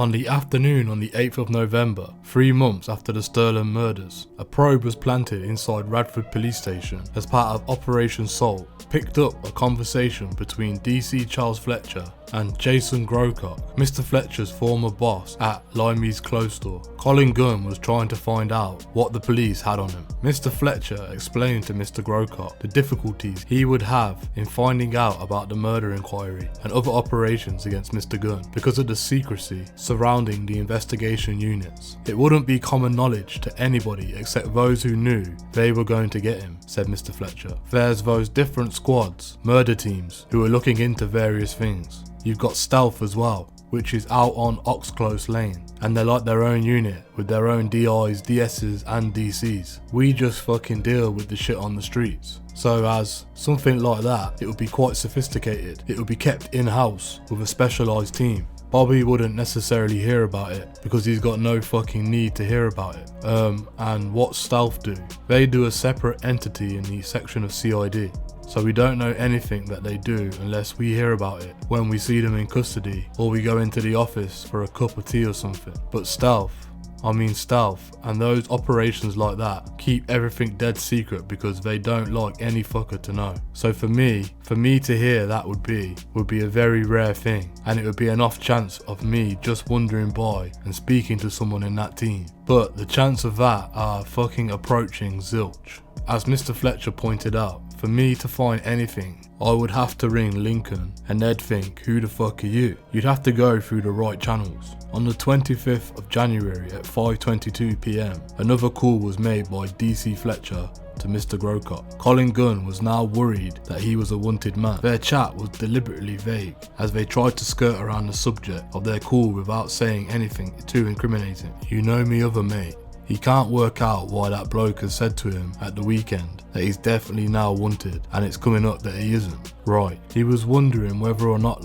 On the afternoon on the 8th of November, 3 months after the Sterling murders, a probe was planted inside Radford Police Station as part of Operation Salt, picked up a conversation between DC Charles Fletcher and Jason Grocott, Mr. Fletcher's former boss at Limey's clothes store. Colin Gunn was trying to find out what the police had on him. Mr. Fletcher explained to Mr. Grocott the difficulties he would have in finding out about the murder inquiry and other operations against Mr. Gunn because of the secrecy surrounding the investigation units. It wouldn't be common knowledge to anybody except those who knew they were going to get him, said Mr. Fletcher. There's those different squads, murder teams, who are looking into various things. You've got Stealth as well, which is out on Oxclose Lane, and they're like their own unit with their own DIs, DSs and DCs. We just fucking deal with the shit on the streets. So as something like that, it would be quite sophisticated. It would be kept in-house with a specialised team. Bobby wouldn't necessarily hear about it because he's got no fucking need to hear about it. And what Stealth do? They do a separate entity in the section of CID. So we don't know anything that they do unless we hear about it when we see them in custody or we go into the office for a cup of tea or something. But Stealth, and those operations like that keep everything dead secret because they don't like any fucker to know. So for me to hear that would be a very rare thing, and it would be an off chance of me just wandering by and speaking to someone in that team. But the chance of that are fucking approaching zilch. As Mr. Fletcher pointed out, for me to find anything, I would have to ring Lincoln and they'd think, who the fuck are you? You'd have to go through the right channels. On the 25th of January at 5:22 PM, another call was made by DC Fletcher to Mr. Grocott. Colin Gunn was now worried that he was a wanted man. Their chat was deliberately vague as they tried to skirt around the subject of their call without saying anything too incriminating. You know me other mate. He can't work out why that bloke has said to him at the weekend that he's definitely now wanted and it's coming up that he isn't. Right, he was wondering whether or not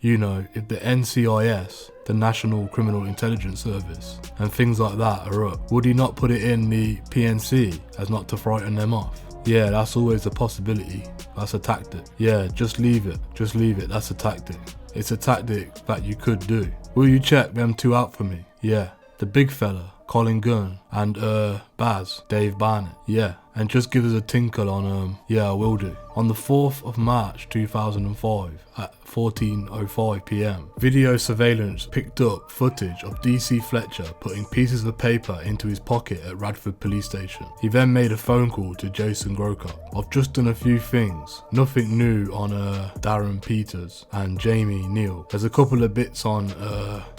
if the NCIS, the National Criminal Intelligence Service, and things like that are up, would he not put it in the PNC as not to frighten them off? Yeah, that's always a possibility. That's a tactic. Yeah, just leave it, that's a tactic. It's a tactic that you could do. Will you check them two out for me? Yeah, the big fella, Colin Gunn, and Baz, Dave Barnett. Yeah, and just give us a tinkle on yeah, I will do. On the 4th of March 2005 at 14:05 PM, video surveillance picked up footage of DC Fletcher putting pieces of paper into his pocket at Radford Police Station. He then made a phone call to Jason Grocott. I've just done a few things, nothing new on Darren Peters and Jamie Neal. There's a couple of bits on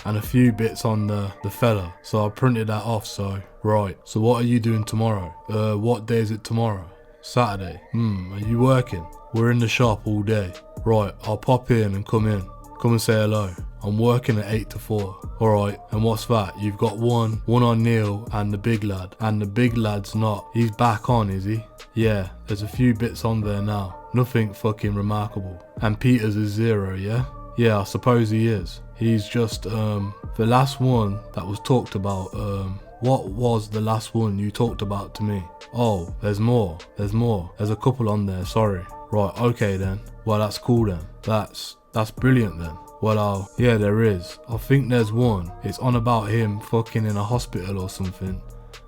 and a few bits on the fella, so I printed that off. So right, so what are you doing tomorrow? What day is it tomorrow? Saturday. Are you working? We're in the shop all day. Right, I'll pop in and come and say hello. I'm working at 8 to 4. Alright, and what's that? You've got one on Neil and the big lad. And the big lad's not. He's back on, is he? Yeah, there's a few bits on there now. Nothing fucking remarkable. And Peters is 0, yeah? Yeah, I suppose he is. He's just, the last one that was talked about, what was the last one you talked about to me? Oh, there's more. There's a couple on there, sorry. Right, okay then. Well, that's cool then. That's brilliant then. Well, yeah, there is. I think there's one. It's on about him fucking in a hospital or something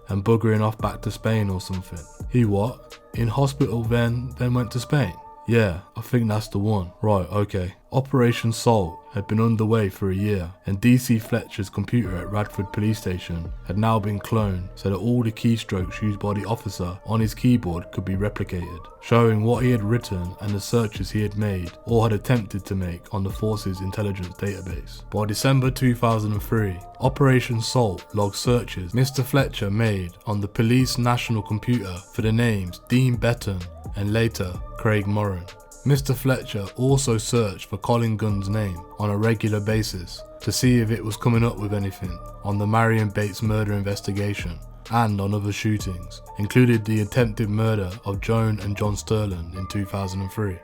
and buggering off back to Spain or something. He what? In hospital then went to Spain? Yeah, I think that's the one. Right, okay. Operation Salt had been underway for a year, and DC Fletcher's computer at Radford Police Station had now been cloned so that all the keystrokes used by the officer on his keyboard could be replicated, showing what he had written and the searches he had made or had attempted to make on the force's intelligence database. By December 2003, Operation Salt logged searches Mr. Fletcher made on the police national computer for the names Dean Betton and later Craig Moran. Mr. Fletcher also searched for Colin Gunn's name on a regular basis to see if it was coming up with anything on the Marion Bates murder investigation and on other shootings, including the attempted murder of Joan and John Sterling in 2003.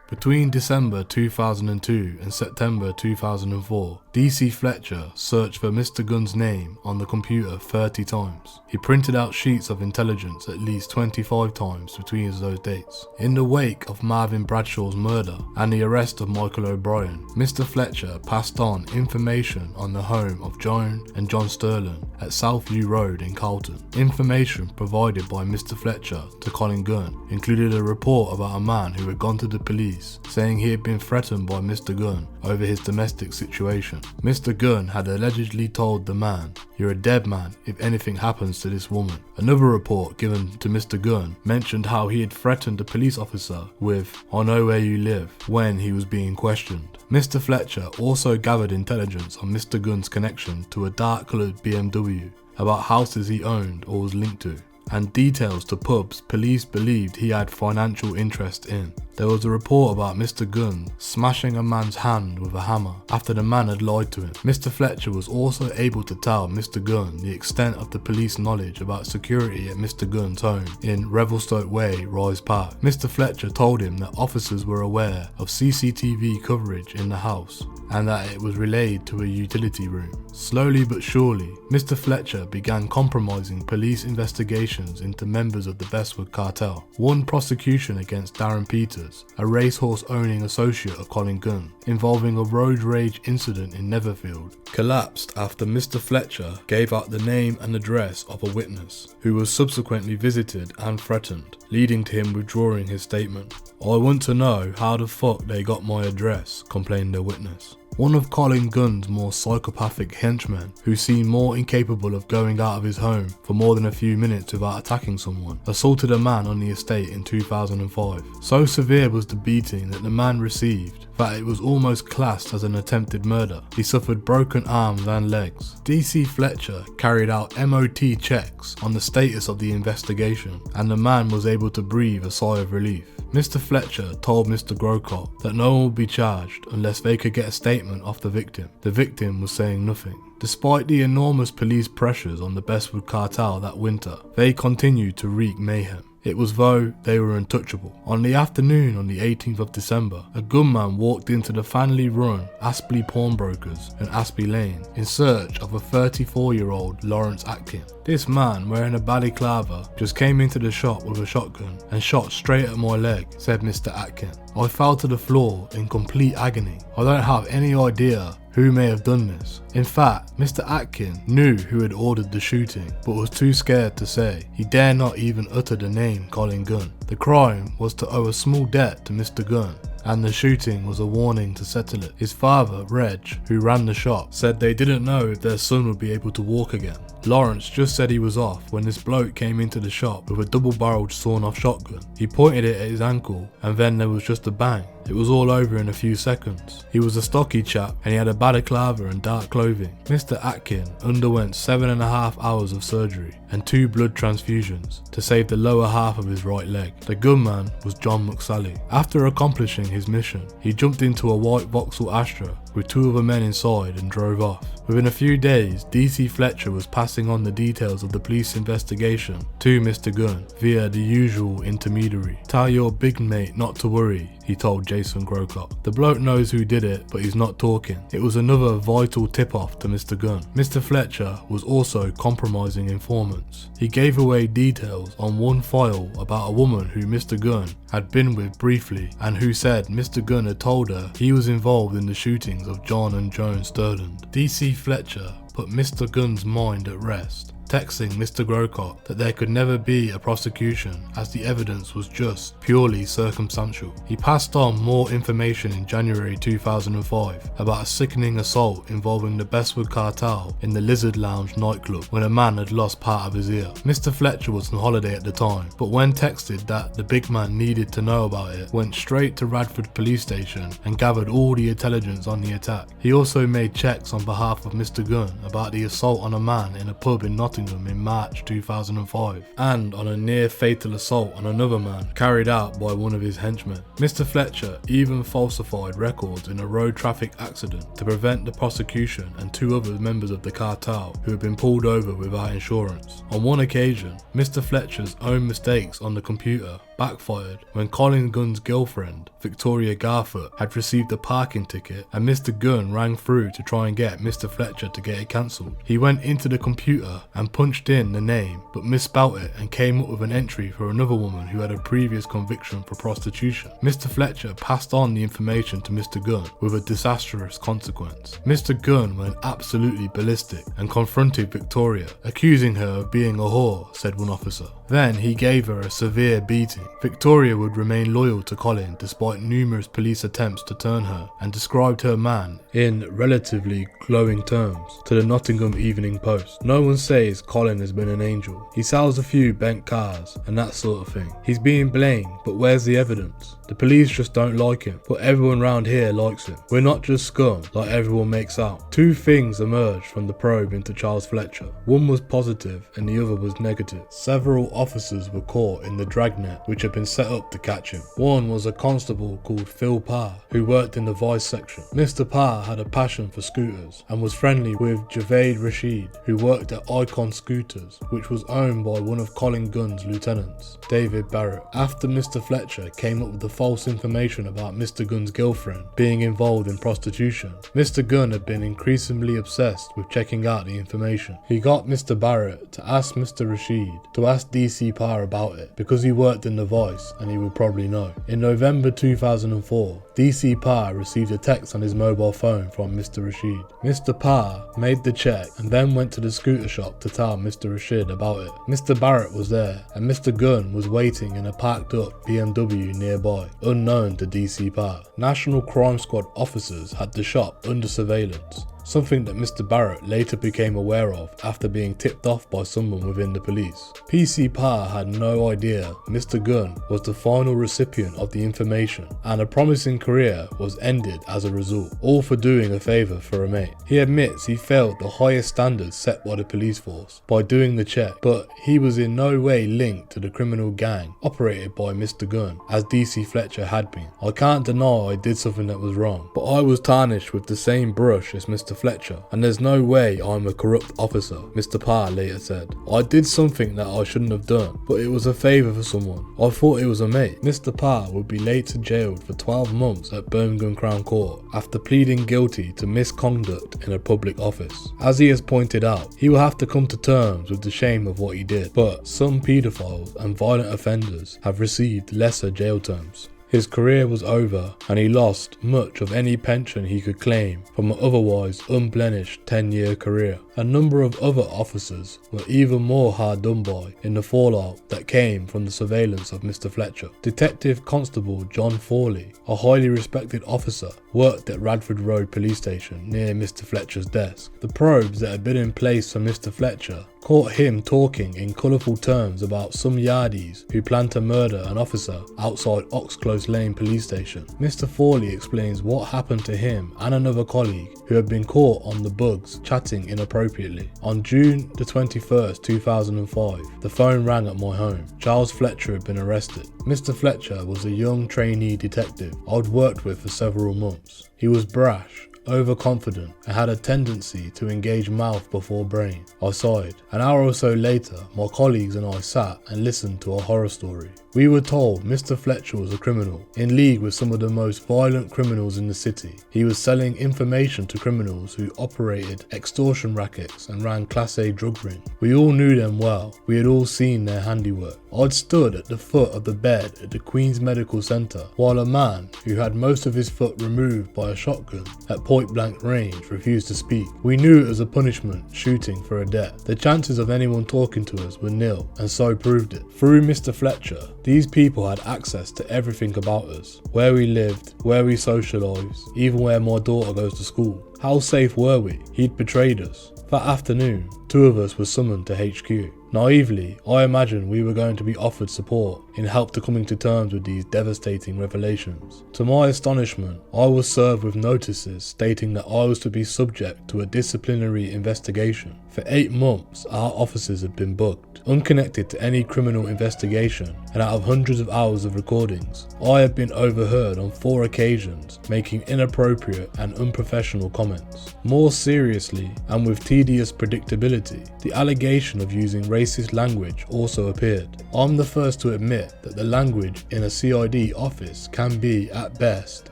Between December 2002 and September 2004, DC Fletcher searched for Mr. Gunn's name on the computer 30 times. He printed out sheets of intelligence at least 25 times between those dates. In the wake of Marvin Bradshaw's murder and the arrest of Michael O'Brien, Mr. Fletcher passed on information on the home of Joan and John Sterling at Southview Road in Carlton. Information provided by Mr. Fletcher to Colin Gunn included a report about a man who had gone to the police saying he had been threatened by Mr. Gunn over his domestic situation. Mr. Gunn had allegedly told the man, "You're a dead man if anything happens to this woman." Another report given to Mr. Gunn mentioned how he had threatened a police officer with, "I know where you live," when he was being questioned. Mr. Fletcher also gathered intelligence on Mr. Gunn's connection to a dark-coloured BMW, about houses he owned or was linked to, and details to pubs police believed he had financial interest in. There was a report about Mr. Gunn smashing a man's hand with a hammer after the man had lied to him. Mr. Fletcher was also able to tell Mr. Gunn the extent of the police knowledge about security at Mr. Gunn's home in Revelstoke Way, Rise Park. Mr. Fletcher told him that officers were aware of CCTV coverage in the house and that it was relayed to a utility room. Slowly but surely, Mr. Fletcher began compromising police investigations into members of the Bestwood cartel. One prosecution against Darren Peters, a racehorse-owning associate of Colin Gunn, involving a road rage incident in Netherfield, collapsed after Mr. Fletcher gave out the name and address of a witness, who was subsequently visited and threatened, leading to him withdrawing his statement. "I want to know how the fuck they got my address," complained the witness. One of Colin Gunn's more psychopathic henchmen, who seemed more incapable of going out of his home for more than a few minutes without attacking someone, assaulted a man on the estate in 2005. So severe was the beating that the man received that it was almost classed as an attempted murder. He suffered broken arms and legs. DC Fletcher carried out MOT checks on the status of the investigation, and the man was able to breathe a sigh of relief. Mr. Fletcher told Mr. Grocott that no one would be charged unless they could get a statement off the victim. The victim was saying nothing. Despite the enormous police pressures on the Bestwood cartel that winter, they continued to wreak mayhem. It was though they were untouchable. On the afternoon on the 18th of December, a gunman walked into the family-run Aspley Pawnbrokers in Aspley Lane in search of a 34-year-old Lawrence Atkin. This man, wearing a balaclava, just came into the shop with a shotgun and shot straight at my leg, said Mr. Atkin. I fell to the floor in complete agony. I don't have any idea who may have done this. In fact, Mr. Atkin knew who had ordered the shooting, but was too scared to say. He dare not even utter the name Colin Gunn. The crime was to owe a small debt to Mr. Gunn, and the shooting was a warning to settle it. His father, Reg, who ran the shop, said they didn't know if their son would be able to walk again. Lawrence just said he was off when this bloke came into the shop with a double-barreled sawn-off shotgun. He pointed it at his ankle, and then there was just a bang. It was all over in a few seconds. He was a stocky chap and he had a balaclava and dark clothing. Mr. Atkin underwent 7.5 hours of surgery and 2 blood transfusions to save the lower half of his right leg. The gunman was John McSally. After accomplishing his mission, he jumped into a white Vauxhall Astra with 2 other men inside and drove off. Within a few days, DC Fletcher was passing on the details of the police investigation to Mr. Gunn via the usual intermediary. "Tell your big mate not to worry," he told Jason Grocott. "The bloke knows who did it, but he's not talking." It was another vital tip-off to Mr. Gunn. Mr. Fletcher was also compromising informants. He gave away details on one file about a woman who Mr. Gunn had been with briefly and who said Mr. Gunn had told her he was involved in the shootings of John and Joan Sterling. DC Fletcher put Mr. Gunn's mind at rest, texting Mr. Grocott that there could never be a prosecution as the evidence was just purely circumstantial. He passed on more information in January 2005 about a sickening assault involving the Bestwood cartel in the Lizard Lounge nightclub when a man had lost part of his ear. Mr. Fletcher was on holiday at the time, but when texted that the big man needed to know about it, went straight to Radford police station and gathered all the intelligence on the attack. He also made checks on behalf of Mr. Gunn about the assault on a man in a pub in Nottingham Nottingham in March 2005, and on a near fatal assault on another man carried out by one of his henchmen. Mr. Fletcher even falsified records in a road traffic accident to prevent the prosecution and 2 other members of the cartel who had been pulled over without insurance. On one occasion, Mr. Fletcher's own mistakes on the computer backfired when Colin Gunn's girlfriend, Victoria Garfoot, had received a parking ticket and Mr. Gunn rang through to try and get Mr. Fletcher to get it cancelled. He went into the computer and punched in the name but misspelt it and came up with an entry for another woman who had a previous conviction for prostitution. Mr. Fletcher passed on the information to Mr. Gunn with a disastrous consequence. Mr. Gunn went absolutely ballistic and confronted Victoria, accusing her of being a whore, said one officer. Then he gave her a severe beating. Victoria would remain loyal to Colin despite numerous police attempts to turn her, and described her man in relatively glowing terms to the Nottingham Evening Post. No one says Colin has been an angel. He sells a few bent cars and that sort of thing. He's being blamed, but where's the evidence? The police just don't like him, but everyone round here likes him. We're not just scum like everyone makes out. 2 things emerged from the probe into Charles Fletcher. One was positive and the other was negative. Several officers were caught in the dragnet which had been set up to catch him. One was a constable called Phil Parr, who worked in the vice section. Mr. Parr had a passion for scooters and was friendly with Javed Rashid, who worked at Icon Scooters, which was owned by one of Colin Gunn's lieutenants, David Barrett. After Mr. Fletcher came up with the false information about Mr. Gunn's girlfriend being involved in prostitution, Mr. Gunn had been increasingly obsessed with checking out the information. He got Mr. Barrett to ask Mr. Rashid to ask DC Parr about it because he worked in the Vice and he would probably know. In November 2004, DC Parr received a text on his mobile phone from Mr. Rashid. Mr. Parr made the check and then went to the scooter shop to tell Mr. Rashid about it. Mr. Barrett was there and Mr. Gunn was waiting in a parked up BMW nearby, unknown to DC Parr. National Crime Squad officers had the shop under surveillance, something that Mr. Barrett later became aware of after being tipped off by someone within the police. PC Parr had no idea Mr. Gunn was the final recipient of the information, and a promising career was ended as a result, all for doing a favour for a mate. He admits he failed the highest standards set by the police force by doing the check, but he was in no way linked to the criminal gang operated by Mr. Gunn, as DC Fletcher had been. I can't deny I did something that was wrong, but I was tarnished with the same brush as Mr. Fletcher, and there's no way I'm a corrupt officer, Mr. Parr later said. I did something that I shouldn't have done, but it was a favour for someone. I thought it was a mate. Mr. Parr would be later jailed for 12 months at Birmingham Crown Court after pleading guilty to misconduct in a public office. As he has pointed out, he will have to come to terms with the shame of what he did, but some paedophiles and violent offenders have received lesser jail terms. His career was over and he lost much of any pension he could claim from an otherwise unblemished 10-year career. A number of other officers were even more hard done by in the fallout that came from the surveillance of Mr. Fletcher. Detective Constable John Fawley, a highly respected officer, worked at Radford Road Police Station near Mr. Fletcher's desk. The probes that had been in place for Mr. Fletcher caught him talking in colourful terms about some yardies who planned to murder an officer outside Oxclose Lane Police Station. Mr. Fawley explains what happened to him and another colleague who had been caught on the bugs chatting inappropriately. On June the 21st, 2005, the phone rang at my home. Charles Fletcher had been arrested. Mr. Fletcher was a young trainee detective I'd worked with for several months. He was brash, overconfident, and had a tendency to engage mouth before brain. I sighed. An hour or so later, my colleagues and I sat and listened to a horror story. We were told Mr. Fletcher was a criminal, in league with some of the most violent criminals in the city. He was selling information to criminals who operated extortion rackets and ran Class A drug rings. We all knew them well. We had all seen their handiwork. I'd stood at the foot of the bed at the Queen's Medical Centre while a man who had most of his foot removed by a shotgun at point blank range refused to speak. We knew it was a punishment, shooting for a debt. The chances of anyone talking to us were nil, and so proved it. Through Mr. Fletcher, these people had access to everything about us: where we lived, where we socialised, even where my daughter goes to school. How safe were we? He'd betrayed us. That afternoon, 2 of us were summoned to HQ. Naively, I imagined we were going to be offered support in help to coming to terms with these devastating revelations. To my astonishment, I was served with notices stating that I was to be subject to a disciplinary investigation. For 8 months, our offices had been bugged, unconnected to any criminal investigation, and out of hundreds of hours of recordings, I had been overheard on 4 occasions making inappropriate and unprofessional comments. More seriously, and with tedious predictability, the allegation of using racist language also appeared. I'm the first to admit that the language in a CID office can be, at best,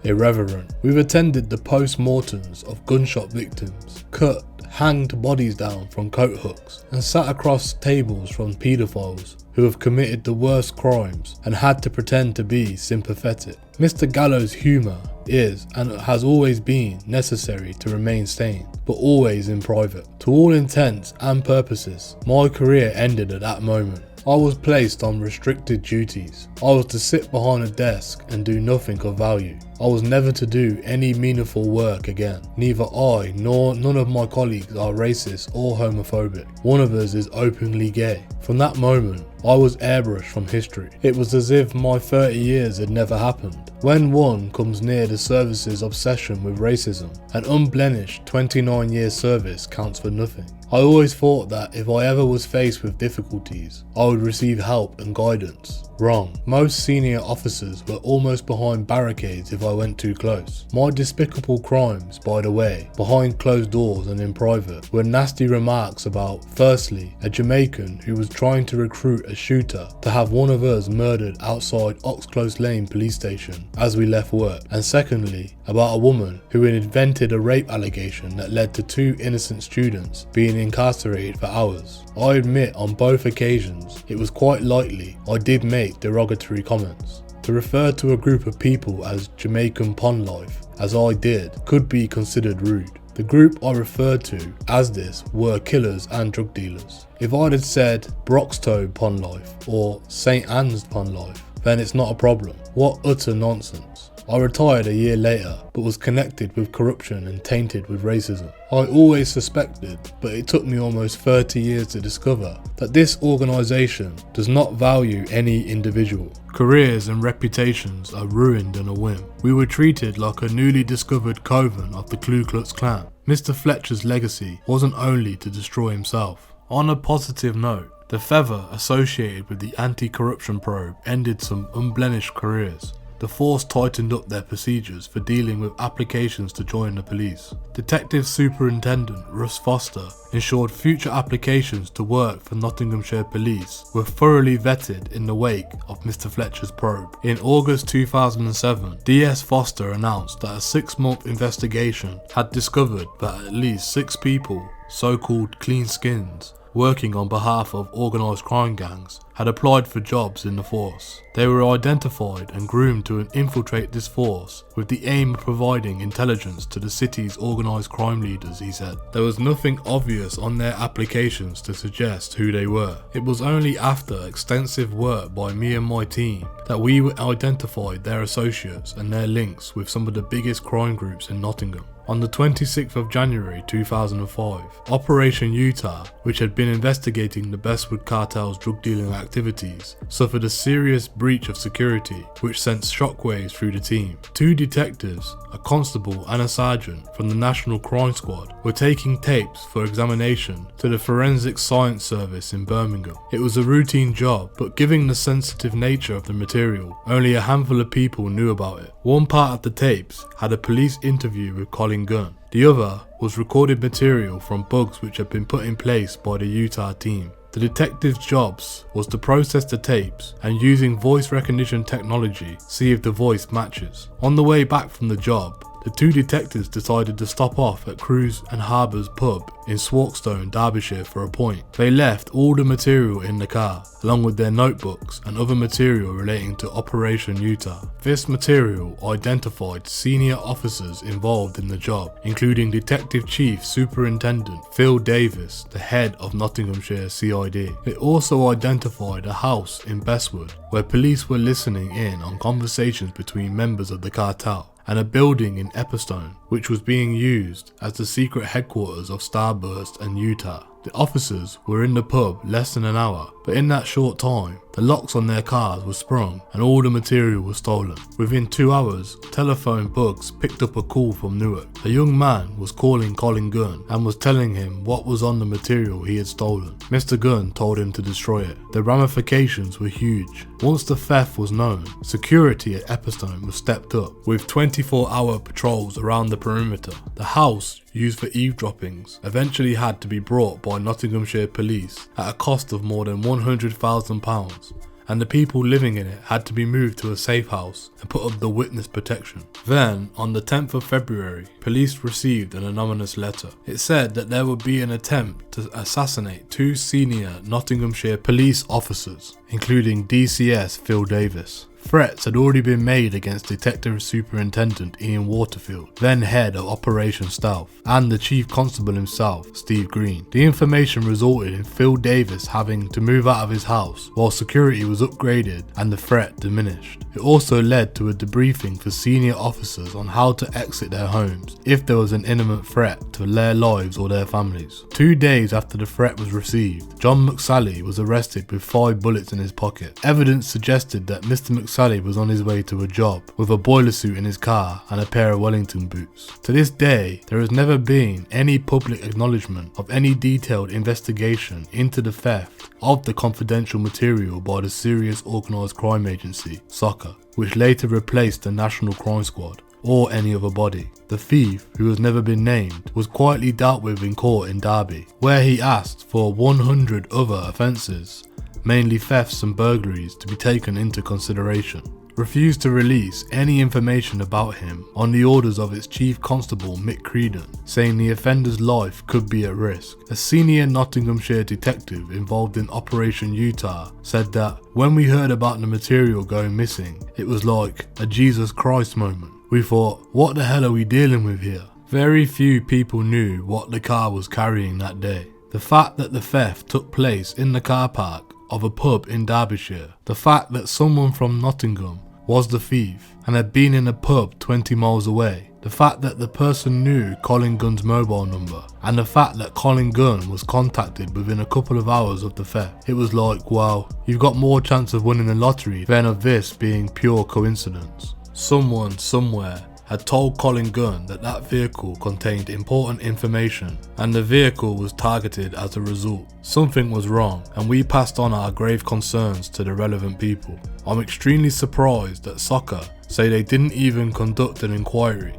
irreverent. We've attended the post-mortems of gunshot victims, cut, hanged bodies down from coat hooks, and sat across tables from paedophiles who have committed the worst crimes and had to pretend to be sympathetic. Mr. Gallo's humour is, and has always been, necessary to remain sane, but always in private. To all intents and purposes, my career ended at that moment. I was placed on restricted duties. I was to sit behind a desk and do nothing of value. I was never to do any meaningful work again. Neither I nor none of my colleagues are racist or homophobic. One of us is openly gay. From that moment, I was airbrushed from history. It was as if my 30 years had never happened. When one comes near the service's obsession with racism, an unblemished 29-year service counts for nothing. I always thought that if I ever was faced with difficulties, I would receive help and guidance. Wrong. Most senior officers were almost behind barricades if I went too close. My despicable crimes, by the way, behind closed doors and in private, were nasty remarks about, firstly, a Jamaican who was trying to recruit a shooter to have one of us murdered outside Oxclose Lane police station as we left work, and secondly, about a woman who had invented a rape allegation that led to 2 innocent students being incarcerated for hours. I admit on both occasions it was quite likely I did make derogatory comments. To refer to a group of people as Jamaican pond life, as I did, could be considered rude. The group I referred to as this were killers and drug dealers. If I'd had said Broxtowe pond life or St Anne's pond life, then it's not a problem. What utter nonsense. I retired a year later, but was connected with corruption and tainted with racism. I always suspected, but it took me almost 30 years to discover, that this organisation does not value any individual. Careers and reputations are ruined in a whim. We were treated like a newly discovered coven of the Ku Klux Klan. Mr. Fletcher's legacy wasn't only to destroy himself. On a positive note, the feather associated with the anti-corruption probe ended some unblemished careers. The force tightened up their procedures for dealing with applications to join the police. Detective Superintendent Russ Foster ensured future applications to work for Nottinghamshire Police were thoroughly vetted in the wake of Mr. Fletcher's probe. In August 2007, DS Foster announced that a 6-month investigation had discovered that at least 6 people, so-called clean skins, working on behalf of organised crime gangs, had applied for jobs in the force. They were identified and groomed to infiltrate this force with the aim of providing intelligence to the city's organised crime leaders, he said. There was nothing obvious on their applications to suggest who they were. It was only after extensive work by me and my team that we identified their associates and their links with some of the biggest crime groups in Nottingham. On the 26th of January 2005, Operation Utah, which had been investigating the Bestwood cartel's drug dealing activities, suffered a serious breach of security which sent shockwaves through the team. 2 detectives, a constable and a sergeant from the National Crime Squad, were taking tapes for examination to the Forensic Science Service in Birmingham. It was a routine job, but given the sensitive nature of the material, only a handful of people knew about it. One part of the tapes had a police interview with Colin Gunn. The other was recorded material from bugs which had been put in place by the Utah team. The detectives' jobs was to process the tapes and, using voice recognition technology, see if the voice matches. On the way back from the job, the 2 detectives decided to stop off at Cruise and Harbour's pub in Swarkstone, Derbyshire for a pint. They left all the material in the car, along with their notebooks and other material relating to Operation Utah. This material identified senior officers involved in the job, including Detective Chief Superintendent Phil Davis, the head of Nottinghamshire CID. It also identified a house in Bestwood, where police were listening in on conversations between members of the cartel, and a building in Epperstone which was being used as the secret headquarters of Starburst and Utah. The officers were in the pub less than an hour, but in that short time, the locks on their cars were sprung and all the material was stolen. Within 2 hours, telephone bugs picked up a call from Newark. A young man was calling Colin Gunn and was telling him what was on the material he had stolen. Mr. Gunn told him to destroy it. The ramifications were huge. Once the theft was known, security at Epperstone was stepped up, with 24-hour patrols around the perimeter. The house, used for eavesdroppings, eventually had to be brought by Nottinghamshire police at a cost of more than £100,000, and the people living in it had to be moved to a safe house and put up the witness protection. Then, on the 10th of February, police received an anonymous letter. It said that there would be an attempt to assassinate 2 senior Nottinghamshire police officers, including DCS Phil Davis. Threats had already been made against Detective Superintendent Ian Waterfield, then head of Operation Stealth, and the Chief Constable himself, Steve Green. The information resulted in Phil Davis having to move out of his house while security was upgraded and the threat diminished. It also led to a debriefing for senior officers on how to exit their homes if there was an imminent threat to their lives or their families. 2 days after the threat was received, John McSally was arrested with 5 bullets in his pocket. Evidence suggested that Mr. McSally was on his way to a job with a boiler suit in his car and a pair of Wellington boots. To this day, there has never been any public acknowledgement of any detailed investigation into the theft of the confidential material by the Serious Organised Crime Agency, SOCA, which later replaced the National Crime Squad, or any other body. The thief, who has never been named, was quietly dealt with in court in Derby, where he asked for 100 other offences, mainly thefts and burglaries, to be taken into consideration. Refused to release any information about him on the orders of its Chief Constable Mick Creedon, saying the offender's life could be at risk. A senior Nottinghamshire detective involved in Operation Utah said that when we heard about the material going missing, it was like a Jesus Christ moment. We thought, what the hell are we dealing with here? Very few people knew what the car was carrying that day. The fact that the theft took place in the car park of a pub in Derbyshire, the fact that someone from Nottingham was the thief and had been in a pub 20 miles away, the fact that the person knew Colin Gunn's mobile number, and the fact that Colin Gunn was contacted within a couple of hours of the theft. It was like, wow, you've got more chance of winning the lottery than of this being pure coincidence. Someone somewhere had told Colin Gunn that that vehicle contained important information, and the vehicle was targeted as a result. Something was wrong, and we passed on our grave concerns to the relevant people. I'm extremely surprised that SOCA say they didn't even conduct an inquiry,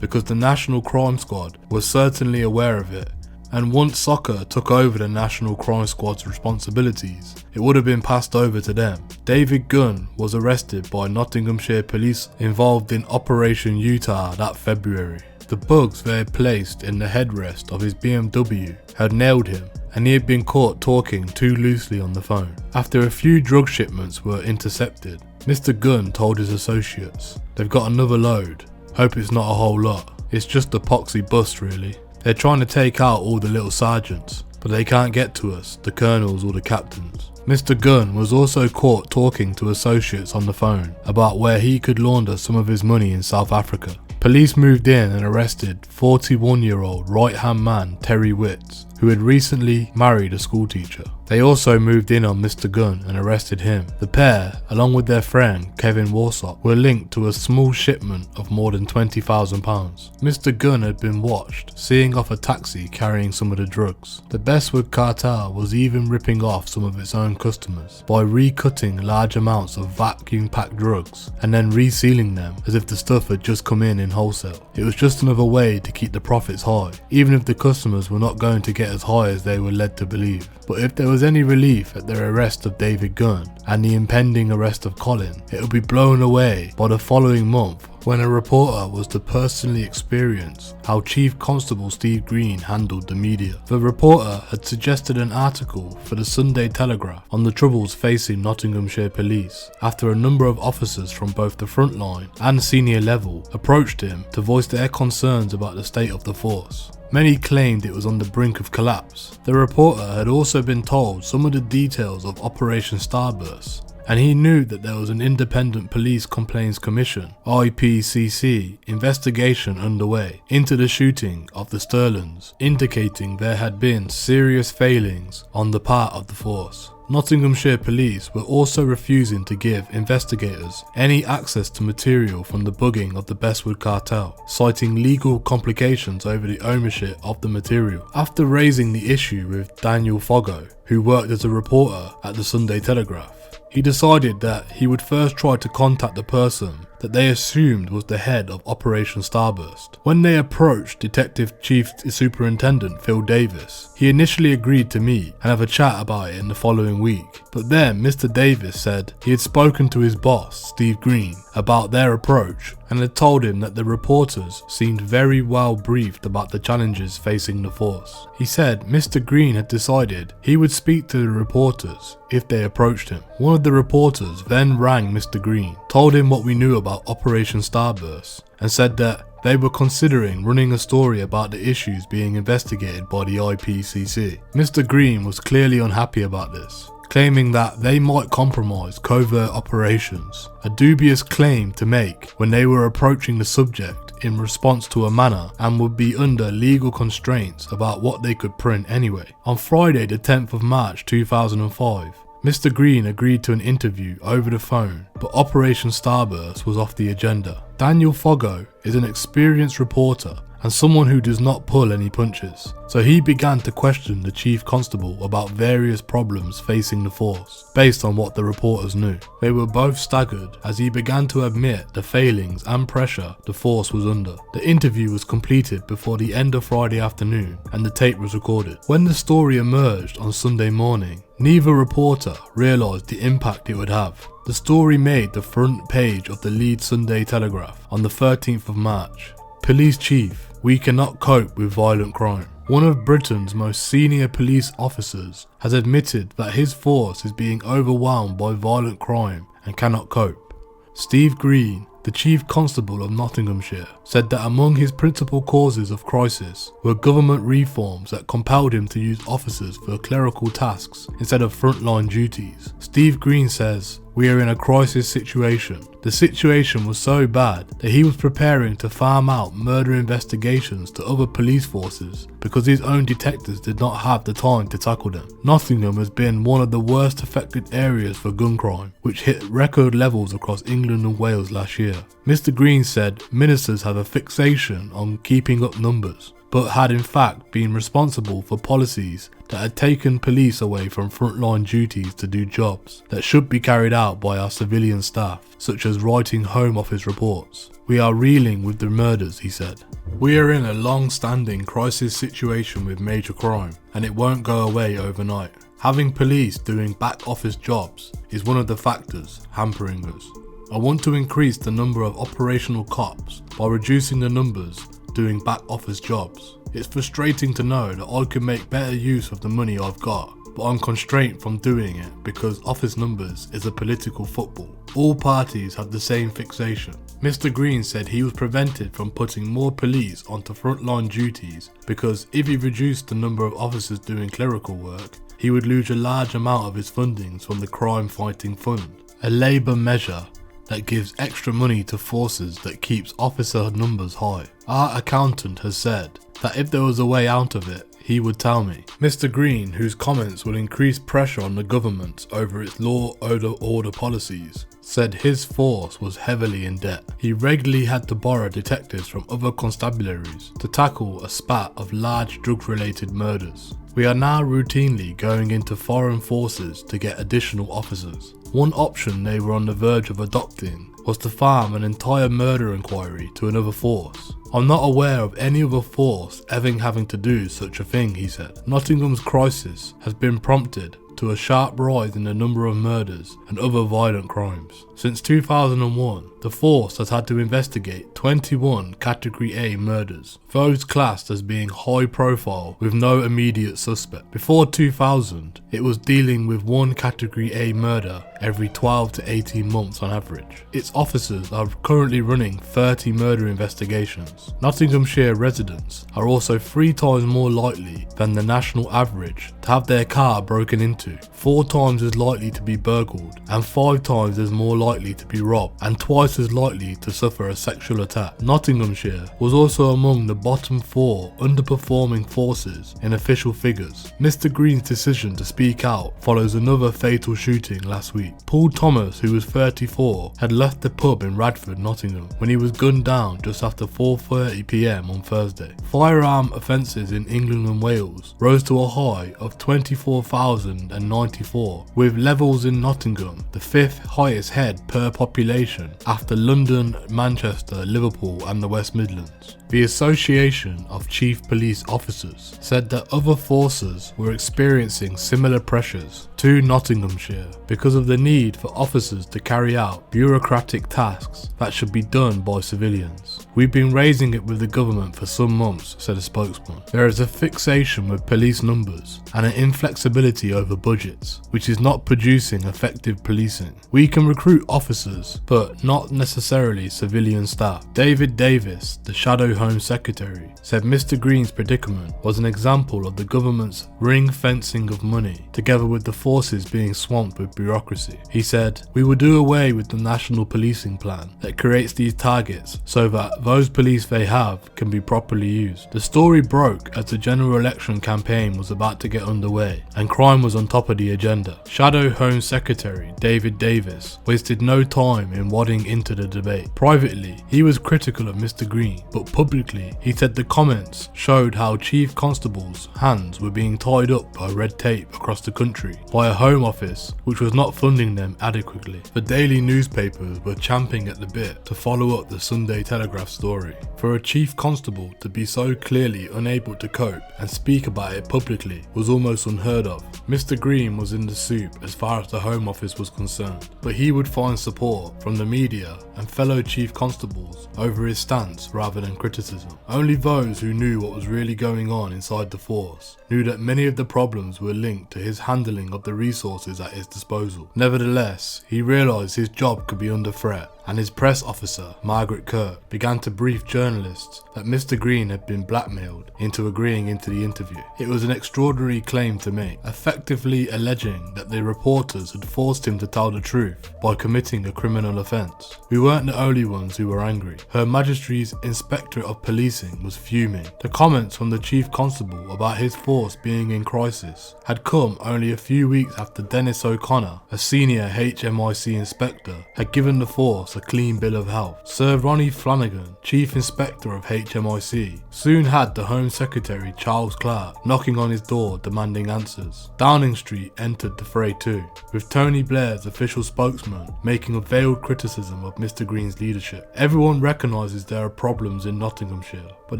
because the National Crime Squad was certainly aware of it, and once SOCA took over the National Crime Squad's responsibilities, it would have been passed over to them. David Gunn was arrested by Nottinghamshire police involved in Operation Utah that February. The bugs they had placed in the headrest of his BMW had nailed him, and he had been caught talking too loosely on the phone. After a few drug shipments were intercepted, Mr. Gunn told his associates, "They've got another load. Hope it's not a whole lot. It's just a poxy bust really. They're trying to take out all the little sergeants, but they can't get to us, the colonels or the captains." Mr. Gunn was also caught talking to associates on the phone about where he could launder some of his money in South Africa. Police moved in and arrested 41-year-old right-hand man Terry Witts, who had recently married a schoolteacher. They also moved in on Mr. Gunn and arrested him. The pair, along with their friend Kevin Warsop, were linked to a small shipment of more than £20,000. Mr. Gunn had been watched seeing off a taxi carrying some of the drugs. The Bestwood cartel was even ripping off some of its own customers by recutting large amounts of vacuum-packed drugs and then resealing them as if the stuff had just come in wholesale. It was just another way to keep the profits high, even if the customers were not going to get as high as they were led to believe. But if there was any relief at their arrest of David Gunn and the impending arrest of Colin, it would be blown away by the following month when a reporter was to personally experience how Chief Constable Steve Green handled the media. The reporter had suggested an article for the Sunday Telegraph on the troubles facing Nottinghamshire police after a number of officers from both the front line and senior level approached him to voice their concerns about the state of the force. Many claimed it was on the brink of collapse. The reporter had also been told some of the details of Operation Starburst and he knew that there was an Independent Police Complaints Commission (IPCC) investigation underway into the shooting of the Sterlings, indicating there had been serious failings on the part of the force. Nottinghamshire police were also refusing to give investigators any access to material from the bugging of the Bestwood cartel, citing legal complications over the ownership of the material. After raising the issue with Daniel Foggo, who worked as a reporter at the Sunday Telegraph, he decided that he would first try to contact the person that they assumed was the head of Operation Starburst. When they approached Detective Chief Superintendent Phil Davis, he initially agreed to meet and have a chat about it in the following week. But then Mr. Davis said he had spoken to his boss, Steve Green, about their approach and had told him that the reporters seemed very well briefed about the challenges facing the force. He said Mr. Green had decided he would speak to the reporters if they approached him. One of the reporters then rang Mr. Green, told him what we knew about Operation Starburst, and said that they were considering running a story about the issues being investigated by the IPCC. Mr. Green was clearly unhappy about this, claiming that they might compromise covert operations, a dubious claim to make when they were approaching the subject in response to a manner and would be under legal constraints about what they could print anyway. On Friday the 10th of March 2005, Mr. Green agreed to an interview over the phone, but Operation Starburst was off the agenda. Daniel Foggo is an experienced reporter and someone who does not pull any punches, so he began to question the chief constable about various problems facing the force, based on what the reporters knew. They were both staggered as he began to admit the failings and pressure the force was under. The interview was completed before the end of Friday afternoon and the tape was recorded. When the story emerged on Sunday morning, neither reporter realised the impact it would have. The story made the front page of the Leeds Sunday Telegraph on the 13th of March. Police Chief, we cannot cope with violent crime. One of Britain's most senior police officers has admitted that his force is being overwhelmed by violent crime and cannot cope. Steve Green, the Chief Constable of Nottinghamshire, said that among his principal causes of crisis were government reforms that compelled him to use officers for clerical tasks instead of frontline duties. Steve Green says, "We are in a crisis situation. The situation was so bad that he was preparing to farm out murder investigations to other police forces because his own detectives did not have the time to tackle them." Nottingham has been one of the worst affected areas for gun crime, which hit record levels across England and Wales last year. Mr. Green said ministers have a fixation on keeping up numbers, but had in fact been responsible for policies that had taken police away from frontline duties to do jobs that should be carried out by our civilian staff, such as writing Home Office reports. "We are reeling with the murders," he said. "We are in a long-standing crisis situation with major crime, and it won't go away overnight. Having police doing back office jobs is one of the factors hampering us. I want to increase the number of operational cops by reducing the numbers doing back office jobs. It's frustrating to know that I could make better use of the money I've got, but I'm constrained from doing it because office numbers is a political football. All parties have the same fixation." Mr. Green said he was prevented from putting more police onto frontline duties because if he reduced the number of officers doing clerical work, he would lose a large amount of his fundings from the Crime Fighting Fund, a Labour measure that gives extra money to forces that keeps officer numbers high. "Our accountant has said that if there was a way out of it, he would tell me." Mr. Green, whose comments will increase pressure on the government over its law order policies, said his force was heavily in debt. He regularly had to borrow detectives from other constabularies to tackle a spat of large drug-related murders. "We are now routinely going into foreign forces to get additional officers. One option they were on the verge of adopting was to farm an entire murder inquiry to another force. I'm not aware of any other force ever having to do such a thing," he said. Nottingham's crisis has been prompted to a sharp rise in the number of murders and other violent crimes. Since 2001, the force has had to investigate 21 Category A murders, those classed as being high profile with no immediate suspect. Before 2000, it was dealing with one Category A murder every 12 to 18 months on average. Its officers are currently running 30 murder investigations. Nottinghamshire residents are also 3 times more likely than the national average to have their car broken into, 4 times as likely to be burgled, and 5 times as more likely to be robbed, and twice as likely to suffer a sexual attack. Nottinghamshire was also among the bottom 4 underperforming forces in official figures. Mr. Green's decision to speak out follows another fatal shooting last week. Paul Thomas, who was 34, had left the pub in Radford, Nottingham, when he was gunned down just after 4:30 PM on Thursday. Firearm offences in England and Wales rose to a high of 24,094, with levels in Nottingham the 5th highest head per population after London, Manchester, Liverpool and the West Midlands. The Association of Chief Police Officers said that other forces were experiencing similar pressures to Nottinghamshire because of the need for officers to carry out bureaucratic tasks that should be done by civilians. "We've been raising it with the government for some months," said a spokesman. "There is a fixation with police numbers and an inflexibility over budgets, which is not producing effective policing. We can recruit officers, but not necessarily civilian staff." David Davis, the Shadow Home Secretary, said Mr. Green's predicament was an example of the government's ring fencing of money, together with the forces being swamped with bureaucracy. He said, "We will do away with the national policing plan that creates these targets so that those police they have can be properly used." The story broke as the general election campaign was about to get underway and crime was on top of the agenda. Shadow Home Secretary David Davis wasted no time in wadding into the debate. Privately, he was critical of Mr. Green, but publicly he said the comments showed how chief constables' hands were being tied up by red tape across the country by a Home Office which was not funding them adequately. The daily newspapers were champing at the bit to follow up the Sunday Telegraph story. For a chief constable to be so clearly unable to cope and speak about it publicly was almost unheard of. Mr. Green was in the soup as far as the Home Office was concerned, but he would find support from the media and fellow chief constables over his stance rather than criticism. Only those who knew what was really going on inside the force knew that many of the problems were linked to his handling of the resources at his disposal. Nevertheless, he realised his job could be under threat, and his press officer, Margaret Kirk, began to brief journalists that Mr. Green had been blackmailed into agreeing into the interview. It was an extraordinary claim to make, effectively alleging that the reporters had forced him to tell the truth by committing a criminal offence. We weren't the only ones who were angry. Her Majesty's Inspector of Policing was fuming. The comments from the Chief Constable about his force being in crisis had come only a few weeks after Dennis O'Connor, a senior HMIC inspector, had given the force a clean bill of health. Sir Ronnie Flanagan, Chief Inspector of HMIC, soon had the Home Secretary Charles Clark knocking on his door demanding answers. Downing Street entered the fray too, with Tony Blair's official spokesman making a veiled criticism of Mr. Green's leadership. Everyone recognises there are problems in Nottinghamshire, but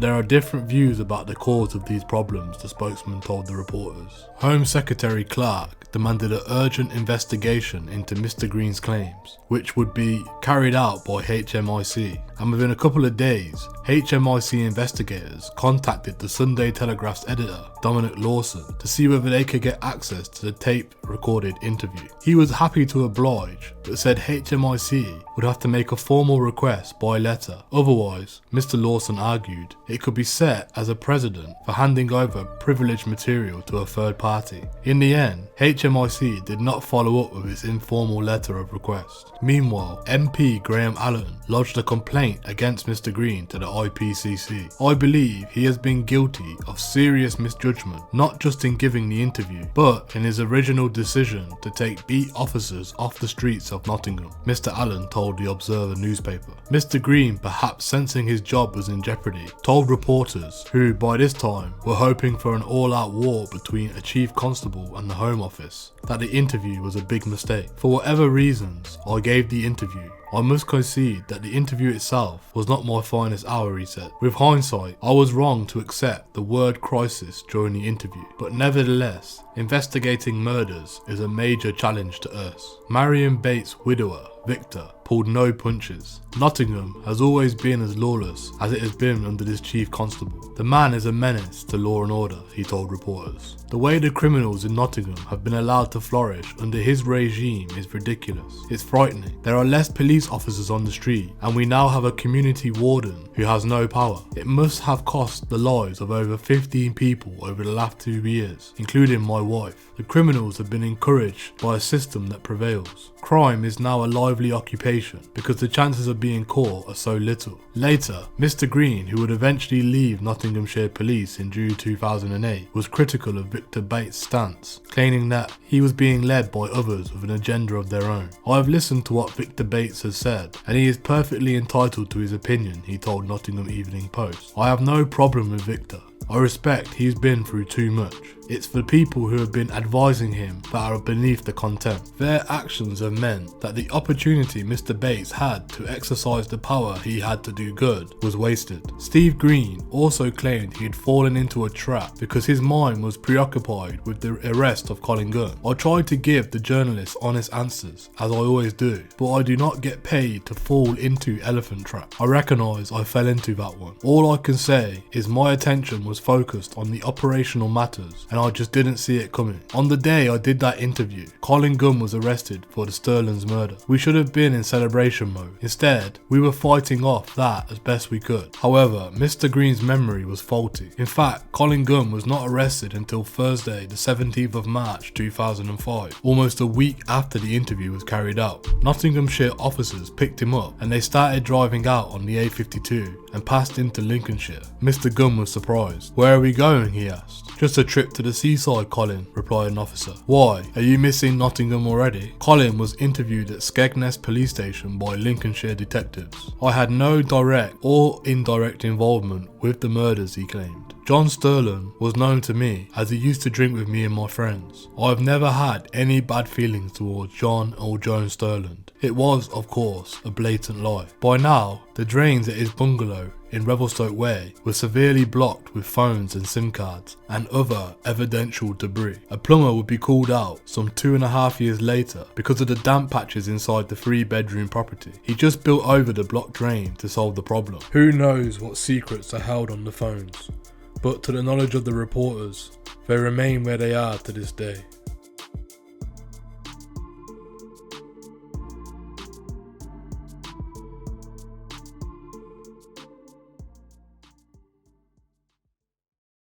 there are different views about the cause of these problems, the spokesman told the reporters. Home Secretary Clark demanded an urgent investigation into Mr. Green's claims, which would be carried out by HMIC, and within a couple of days, HMIC investigators contacted the Sunday Telegraph's editor, Dominic Lawson, to see whether they could get access to the tape-recorded interview. He was happy to oblige, but said HMIC would have to make a formal request by letter. Otherwise, Mr. Lawson argued, it could be set as a precedent for handing over privileged material to a third party. In the end, HMIC did not follow up with its informal letter of request. Meanwhile, MP Graham Allen lodged a complaint against Mr. Green to the IPCC. "I believe he has been guilty of serious misjudgment, not just in giving the interview, but in his original decision to take beat officers off the streets of Nottingham," Mr. Allen told the Observer newspaper. Mr. Green, perhaps sensing his job was in jeopardy, told reporters, who by this time were hoping for an all-out war between a chief constable and the Home Office, that the interview was a big mistake. "For whatever reasons I gave the interview, I must concede that the interview itself was not my finest hour," he said. "With hindsight, I was wrong to accept the word crisis during the interview, but nevertheless, investigating murders is a major challenge to us." Marion Bates' widower, Victor, pulled no punches. Nottingham has always been as lawless as it has been under this chief constable. The man is a menace to law and order, he told reporters. The way the criminals in Nottingham have been allowed to flourish under his regime is ridiculous. It's frightening. There are less police officers on the street, and we now have a community warden who has no power. It must have cost the lives of over 15 people over the last 2 years, including my wife. The criminals have been encouraged by a system that prevails. Crime is now a lively occupation because the chances of being caught are so little. Later, Mr. Green, who would eventually leave Nottinghamshire Police in June 2008, was critical of Victor Bates' stance, claiming that he was being led by others with an agenda of their own. I have listened to what Victor Bates has said, and he is perfectly entitled to his opinion, he told Nottingham Evening Post. I have no problem with Victor. I respect he's been through too much. It's the people who have been advising him that are beneath the contempt. Their actions have meant that the opportunity Mr. Bates had to exercise the power he had to do good was wasted. Steve Green also claimed he had fallen into a trap because his mind was preoccupied with the arrest of Colin Gunn. I tried to give the journalists honest answers, as I always do, but I do not get paid to fall into elephant trap. I recognise I fell into that one. All I can say is my attention was focused on the operational matters, and I just didn't see it coming. On the day I did that interview, Colin Gunn was arrested for the Sterling's murder. We should have been in celebration mode. Instead, we were fighting off that as best we could. However, Mr. Green's memory was faulty. In fact, Colin Gunn was not arrested until Thursday, the 17th of March 2005, almost a week after the interview was carried out. Nottinghamshire officers picked him up and they started driving out on the A52 and passed into Lincolnshire. Mr. Gunn was surprised. "Where are we going?" he asked. "Just a trip to the seaside, Colin," replied an officer. "Why? Are you missing Nottingham already?" Colin was interviewed at Skegness police station by Lincolnshire detectives. "I had no direct or indirect involvement with the murders," he claimed. "John Sterling was known to me as he used to drink with me and my friends. I have never had any bad feelings towards John or Joan Sterling. It was, of course, a blatant lie." By now, the drains at his bungalow in Revelstoke Way were severely blocked with phones and SIM cards and other evidential debris. A plumber would be called out some 2.5 years later because of the damp patches inside the 3-bedroom property. He just built over the blocked drain to solve the problem. Who knows what secrets are held on the phones, but to the knowledge of the reporters, they remain where they are to this day.